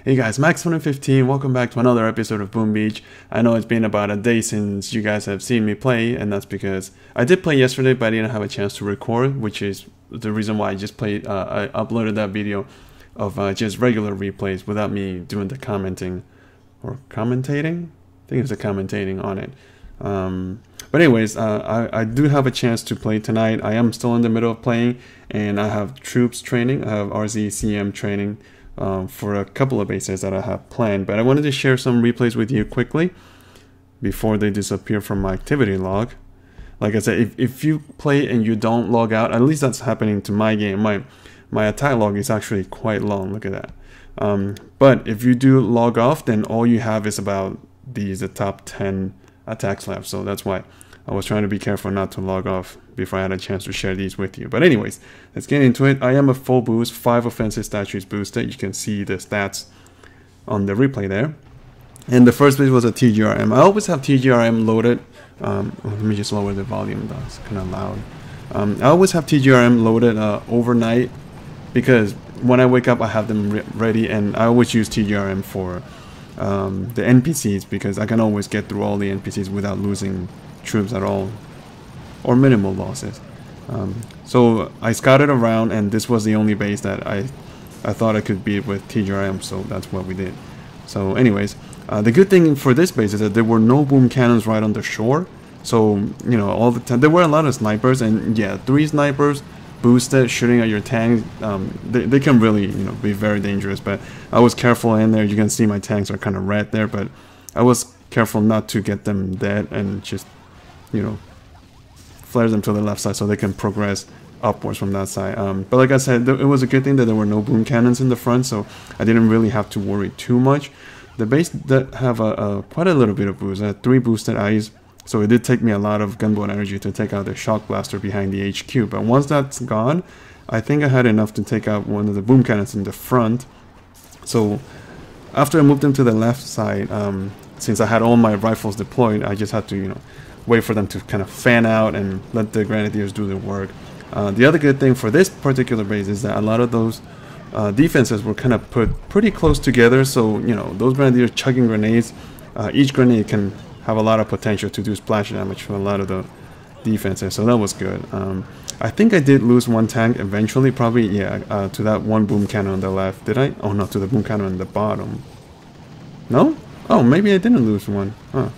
Hey guys, Max115, welcome back to another episode of Boom Beach. I know it's been about a day since you guys have seen me play, and that's because I did play yesterday, but I didn't have a chance to record, which is the reason why I just played. I uploaded that video of just regular replays without me doing the commenting or commentating. I think it's the commentating on it. But anyways, I do have a chance to play tonight. I am still in the middle of playing, and I have troops training. I have RZCM training for a couple of bases that I have planned. But I wanted to share some replays with you quickly before they disappear from my activity log. Like I said, if you play and you don't log out, at least that's happening to my game. My attack log is actually quite long. Look at that. But if you do log off, then all you have is about the top 10 attacks left. So that's why I was trying to be careful not to log off before I had a chance to share these with you. But anyways, let's get into it. I am a full boost, 5 offensive stat trees boosted. You can see the stats on the replay there. And the first base was a TGRM. I always have TGRM loaded. Let me just lower the volume, though. It's kind of loud. I always have TGRM loaded overnight, because when I wake up I have them ready, and I always use TGRM for the NPCs, because I can always get through all the NPCs without losing troops at all, or minimal losses. So I scouted around, and this was the only base that I thought I could beat with TGRM, so that's what we did. So anyways, the good thing for this base is that there were no boom cannons right on the shore. So, you know, all the time there were a lot of snipers, and yeah, 3 snipers boosted shooting at your tank. They can really, you know, be very dangerous, but I was careful in there. You can see my tanks are kind of red there, but I was careful not to get them dead, and just, you know, flare them to the left side so they can progress upwards from that side. But like I said, it was a good thing that there were no boom cannons in the front, so I didn't really have to worry too much. The base that have quite a little bit of boost. I had 3 boosted eyes, so it did take me a lot of gunboat energy to take out the shock blaster behind the HQ. But once that's gone, I think I had enough to take out one of the boom cannons in the front. So after I moved them to the left side, since I had all my rifles deployed, I just had to, you know, wait for them to kind of fan out and let the grenadiers do their work. The other good thing for this particular base is that a lot of those defenses were kind of put pretty close together, so, you know, those grenadiers chucking grenades, each grenade can have a lot of potential to do splash damage for a lot of the defenses, so that was good. I think I did lose 1 tank eventually, probably, yeah, to that 1 boom cannon on the left. Did I? Oh no, to the boom cannon on the bottom. No? Oh, maybe I didn't lose 1. Huh.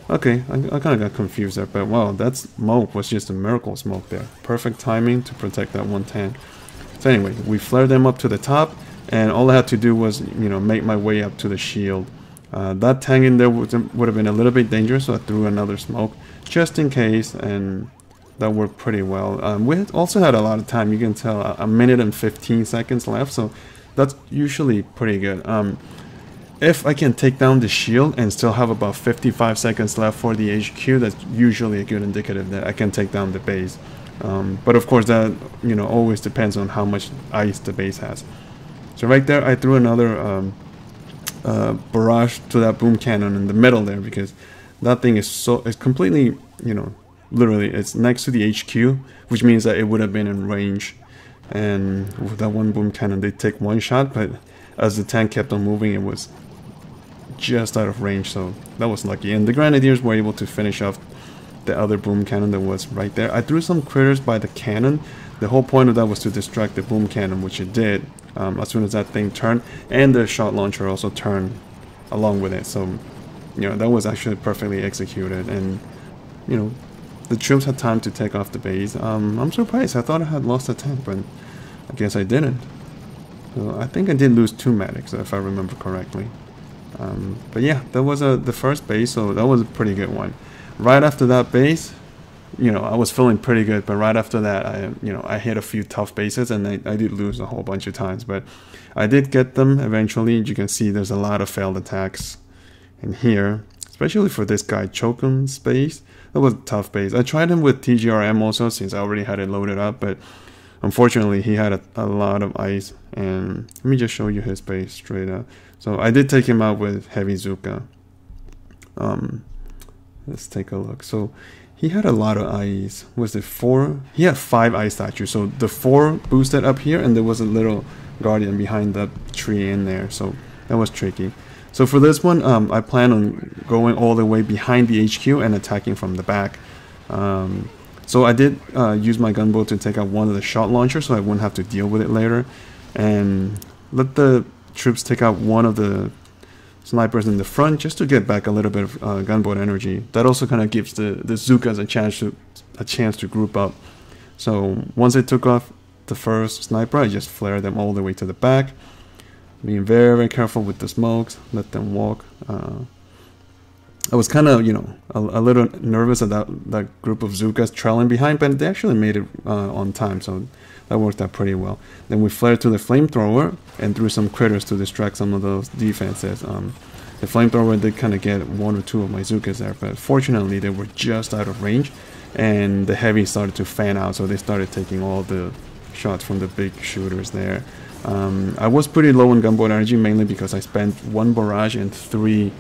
Okay, I kind of got confused there, but wow, that smoke was just a miracle smoke there. Perfect timing to protect that 1 tank. So anyway, we flared them up to the top, and all I had to do was, you know, make my way up to the shield. That tank in there would have been a little bit dangerous, so I threw another smoke just in case, and that worked pretty well. We also had a lot of time. You can tell, a minute and 15 seconds left, so that's usually pretty good. If I can take down the shield and still have about 55 seconds left for the HQ, that's usually a good indicative that I can take down the base. But of course that, you know, always depends on how much ice the base has. So right there I threw another barrage to that boom cannon in the middle there, because that thing is it's completely, you know, literally it's next to the HQ, which means that it would have been in range, and with that 1 boom cannon they take 1 shot, but as the tank kept on moving it was just out of range, so that was lucky. And the grenadiers were able to finish off the other boom cannon that was right there. I threw some critters by the cannon. The whole point of that was to distract the boom cannon, which it did as soon as that thing turned, and the shot launcher also turned along with it. So, you know, that was actually perfectly executed, and, you know, the troops had time to take off the base. I'm surprised. I thought I had lost a tank, but I guess I didn't. So I think I did lose 2 medics, if I remember correctly. But yeah, that was the first base, so that was a pretty good one. Right after that base, you know, I was feeling pretty good, but right after that, I hit a few tough bases, and I did lose a whole bunch of times, but I did get them eventually. You can see there's a lot of failed attacks in here, especially for this guy, Chokum's base. That was a tough base. I tried him with TGRM also, since I already had it loaded up, but unfortunately he had a lot of ice. And let me just show you his base straight up. So I did take him out with heavy Zucca. Let's take a look. So he had a lot of ice. Was it 4? He had 5 ice statues. So the 4 boosted up here, and there was a little guardian behind that tree in there. So that was tricky. So for this one, I plan on going all the way behind the HQ and attacking from the back. So I did use my gunboat to take out one of the shot launchers so I wouldn't have to deal with it later. And let the troops take out one of the snipers in the front just to get back a little bit of gunboat energy. That also kind of gives the Zuccas a chance to group up. So once I took off the first sniper, I just flared them all the way to the back. Being very, very careful with the smokes, let them walk. I was kind of, a little nervous about that group of Zuccas trailing behind, but they actually made it on time, so that worked out pretty well. Then we flared to the flamethrower and threw some critters to distract some of those defenses. The flamethrower did kind of get one or two of my Zuccas there, but fortunately they were just out of range, and the heavy started to fan out, so they started taking all the shots from the big shooters there. I was pretty low on gunboat energy, mainly because I spent one barrage and three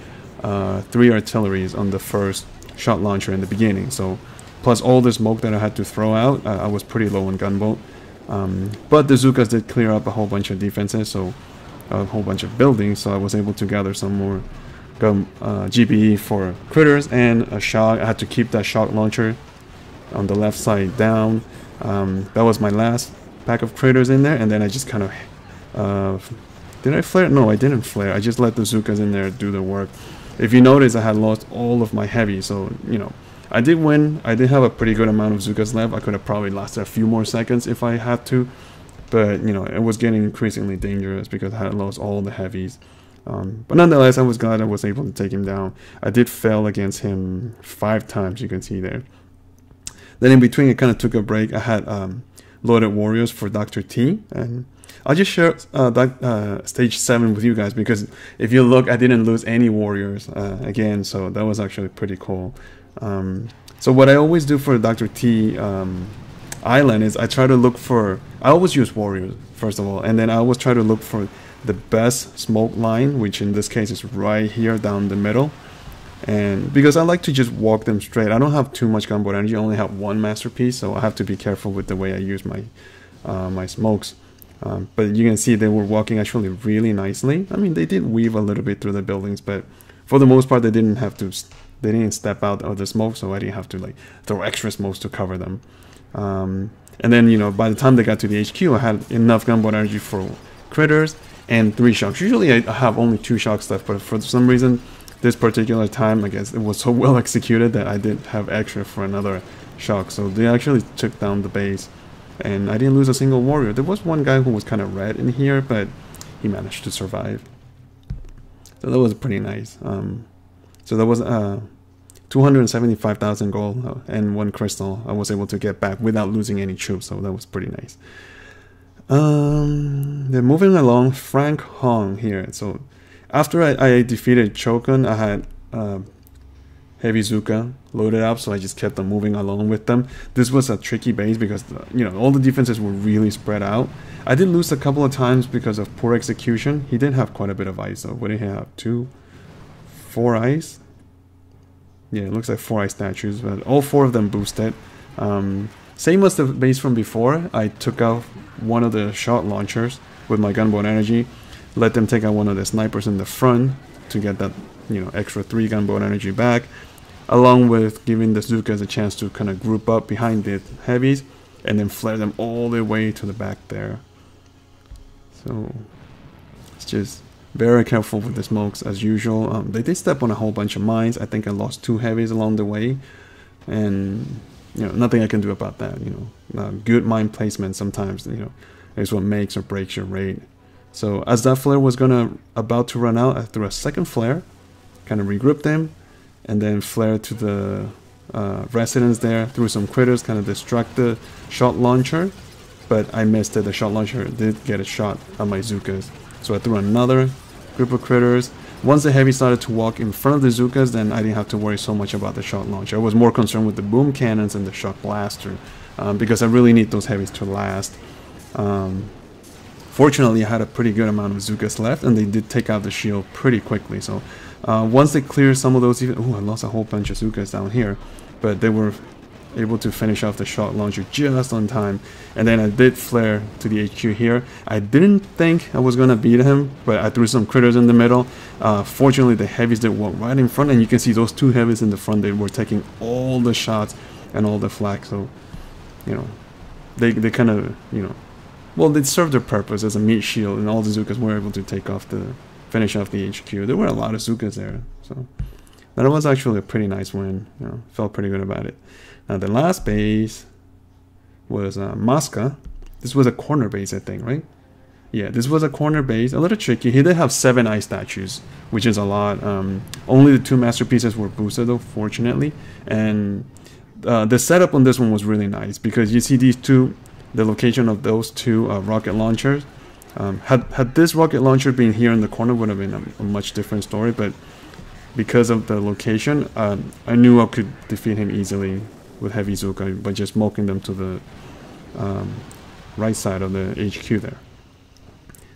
artilleries on the first shot launcher in the beginning. So plus all the smoke that I had to throw out, I was pretty low on gunboat. But the Zuccas did clear up a whole bunch of defenses, so a whole bunch of buildings, so I was able to gather some more GPE for critters and a shock. I had to keep that shock launcher on the left side down. That was my last pack of critters in there, and then I just kind of did I flare? No, I didn't flare. I just let the Zuccas in there do the work. If you notice, I had lost all of my heavy, so I did win. I did have a pretty good amount of Zuccas left. I could have probably lasted a few more seconds if I had to, but it was getting increasingly dangerous because I had lost all the heavies. But nonetheless, I was glad I was able to take him down. I did fail against him 5 times, you can see there. Then in between, I kind of took a break. I had loaded warriors for Dr. T, and I'll just share stage 7 with you guys, because if you look, I didn't lose any warriors again, so that was actually pretty cool. So what I always do for Dr. T island is I try to look for, I always use warriors first of all, and then I always try to look for the best smoke line, which in this case is right here down the middle. And because I like to just walk them straight, I don't have too much gunboat energy. I only have one masterpiece, so I have to be careful with the way I use my my smokes. But you can see they were walking actually really nicely. I mean, they did weave a little bit through the buildings, but for the most part, they didn't have to. They didn't step out of the smoke, so I didn't have to like throw extra smokes to cover them. And then by the time they got to the HQ, I had enough gunboat energy for critters and 3 shocks. Usually I have only 2 shocks left, but for some reason this particular time, I guess it was so well executed that I did have extra for another shock. So they actually took down the base, and I didn't lose a single warrior. There was one guy who was kind of red in here, but he managed to survive. So that was pretty nice. So that was 275,000 gold and 1 crystal I was able to get back without losing any troops, so that was pretty nice. Then moving along, Frank Hong here. So after I defeated Chokun, I had heavy Zucca loaded up, so I just kept on moving along with them. This was a tricky base because all the defenses were really spread out. I did lose a couple of times because of poor execution. He did have quite a bit of ice though. What did he have? 4 ice? Yeah, it looks like 4 ice statues, but all 4 of them boosted. Same as the base from before, I took out one of the shot launchers with my gunboat energy, let them take out one of the snipers in the front to get that extra 3 gunboat energy back, along with giving the Zuccas a chance to kind of group up behind the heavies and then flare them all the way to the back there. So it's just very careful with the smokes as usual. They did step on a whole bunch of mines. I think I lost 2 heavies along the way, and nothing I can do about that. Good mine placement sometimes is what makes or breaks your raid. So as that flare was about to run out, I threw a second flare, kind of regrouped them, and then flared to the residence there, threw some critters, kind of distract the shot launcher, but I missed it. The shot launcher did get a shot at my Zuccas. So I threw another group of critters. Once the heavy started to walk in front of the Zuccas, then I didn't have to worry so much about the shot launcher. I was more concerned with the boom cannons and the shock blaster, because I really need those heavies to last. Fortunately, I had a pretty good amount of Zuccas left, and they did take out the shield pretty quickly. So once they cleared some of those, I lost a whole bunch of Zuccas down here, but they were able to finish off the shot launcher just on time. And then I did flare to the HQ here. I didn't think I was gonna beat him, but I threw some critters in the middle. Fortunately, the heavies did walk right in front, and you can see those two heavies in the front. They were taking all the shots and all the flak. So, you know, they kind of, you know, well, they served their purpose as a meat shield, and all the Zuccas were able to finish off the HQ. There were a lot of Zuccas there, so that was actually a pretty nice win. You know, felt pretty good about it. Now the last base was Mosca. This was a corner base, I think, right? Yeah, this was a corner base. A little tricky. He did have 7 ice statues, which is a lot. Only the 2 masterpieces were boosted, though, fortunately. And the setup on this one was really nice, because you see these two, the location of those 2 rocket launchers. Had this rocket launcher been here in the corner, would have been a much different story. But because of the location, I knew I could defeat him easily with heavy Zucca by just smoking them to the right side of the HQ there.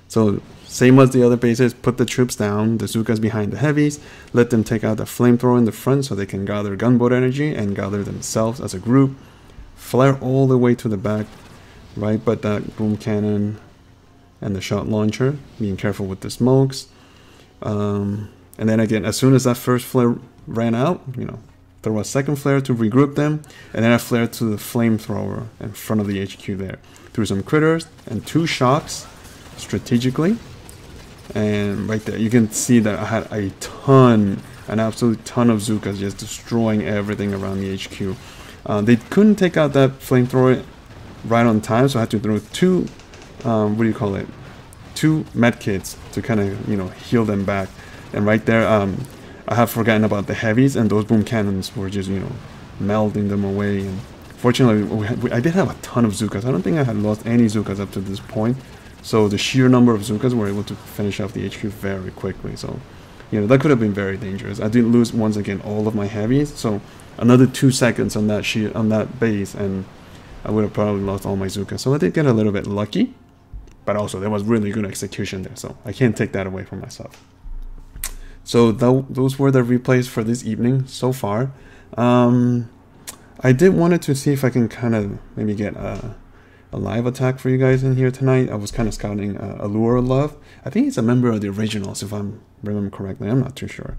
So same as the other bases, put the troops down, the Zuccas behind the heavies, let them take out the flamethrower in the front so they can gather gunboat energy and gather themselves as a group. Flare all the way to the back, right? But that boom cannon and the shot launcher, being careful with the smokes. And then again, as soon as that first flare ran out, you know, throw a second flare to regroup them, and then I flared to the flamethrower in front of the HQ there. Threw some critters and 2 shocks strategically. And right there, you can see that I had an absolute ton of Zuccas just destroying everything around the HQ. They couldn't take out that flamethrower right on time, so I had to throw 2, what do you call it? 2 medkits to kind of, you know, heal them back. And right there, I have forgotten about the heavies, and those boom cannons were just, you know, melting them away. And fortunately, I did have a ton of Zuccas. I don't think I had lost any Zuccas up to this point. So the sheer number of Zuccas were able to finish off the HQ very quickly. So, you know, that could have been very dangerous. I did lose once again all of my heavies. So another 2 seconds on that base, and I would have probably lost all my Zuccas. So I did get a little bit lucky, but also there was really good execution there. So I can't take that away from myself. So those were the replays for this evening so far. I did wanted to see if I can kind of maybe get a live attack for you guys in here tonight. I was kind of scouting Allure Love. I think he's a member of the originals, if I remember correctly. I'm not too sure.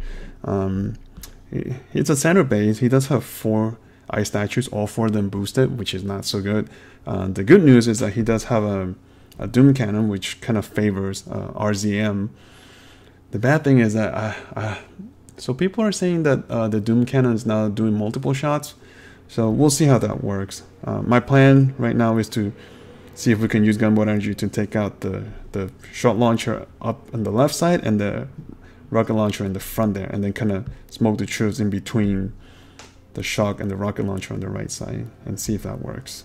It's a center base. He does have 4 ice statues, all 4 of them boosted, which is not so good. The good news is that he does have a Doom Cannon, which kind of favors RZM. The bad thing is that so people are saying that the Doom Cannon is now doing multiple shots, so we'll see how that works. My plan right now is to see if we can use gunboat energy to take out the shot launcher up on the left side and the rocket launcher in the front there, and then kind of smoke the troops in between the shock and the rocket launcher on the right side, and see if that works.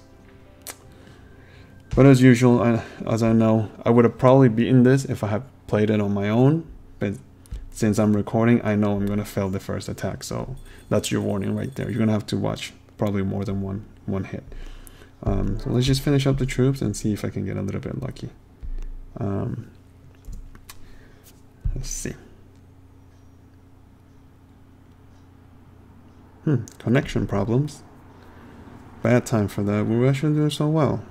But as usual, as I know, I would have probably beaten this if I had played it on my own. But since I'm recording, I know I'm going to fail the first attack. So that's your warning right there. You're going to have to watch probably more than one hit. So let's just finish up the troops and see if I can get a little bit lucky. Let's see. Connection problems. Bad time for that. We were actually doing so well.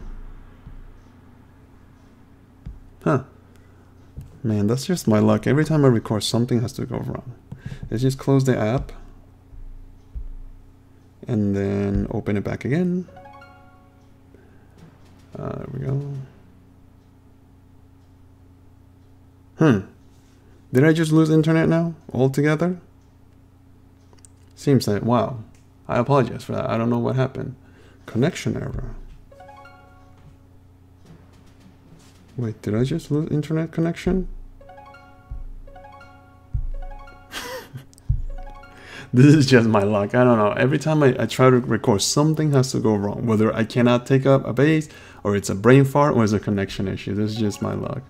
Man, that's just my luck. Every time I record, something has to go wrong. Let's just close the app and then open it back again. There we go. Did I just lose internet now altogether? Seems like, wow. I apologize for that. I don't know what happened. Connection error. Wait, did I just lose internet connection? This is just my luck. I don't know. Every time I try to record, something has to go wrong. Whether I cannot take up a base, or it's a brain fart, or it's a connection issue. This is just my luck.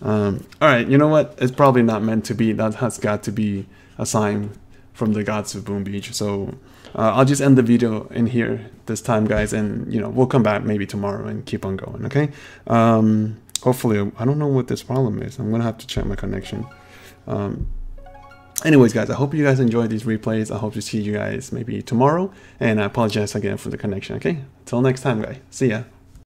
Alright, you know what? It's probably not meant to be. That has got to be a sign from the gods of Boom Beach. So I'll just end the video in here this time, guys. And, you know, we'll come back maybe tomorrow and keep on going, okay? Hopefully, I don't know what this problem is. I'm going to have to check my connection. Anyways, guys, I hope you guys enjoyed these replays. I hope to see you guys maybe tomorrow. And I apologize again for the connection, okay? Till next time, guys. See ya.